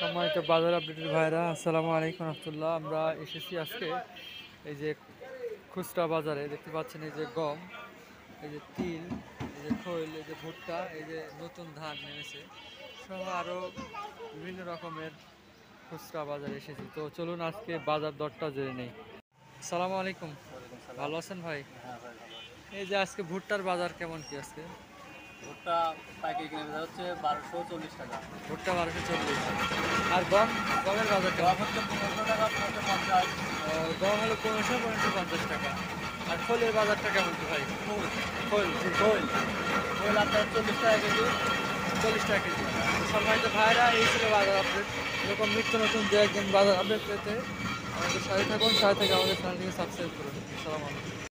সম্মানিত বাজার আপডেটের ভাইরা, আসসালামু আলাইকুম রহমতুল্লাহ। আমরা এসেছি আজকে এই যে খুচরা বাজারে। দেখতে পাচ্ছেন এই যে গম, এই যে তিল, এই যে খৈল, এই যে ভুট্টা, এই যে নতুন ধান নেমেছে সহ আরও বিভিন্ন রকমের খুচরা বাজারে এসেছি। তো চলুন আজকে বাজার দরটা জেনে নেই। আসসালামু আলাইকুম, ওয়ালাইকুম সালাম। ভালো আছেন ভাই? হ্যাঁ ভাই ভালো আছি। এই যে আজকে ভুট্টার বাজার কেমন কি আজকে? ভুট্টা পাইকারি কিনে বেচা হচ্ছে 1240 টাকা। ভুট্টা 1240। আর গম, গমের বাজার কেমন? গম হচ্ছে 1500 টাকা, 1550। গম হলো 1550 টাকা। আর খোলের বাজারটা কেমন কি ভাই? ফুল খোল, জি, খোল খোল আপনার 40 টাকা কেজি। 40 টাকা কেজি। সম্মানিত ভাইরা, এই ছিল বাজার আপডেট। এরকম নিত্য নতুন দু একজন বাজার আপডেট পেতে আমাদের সাথে থাকুন, সাথে থেকে আমাদের চ্যানেলটিকে সাবস্ক্রাইব করুন। আসসালামু আলাইকুম।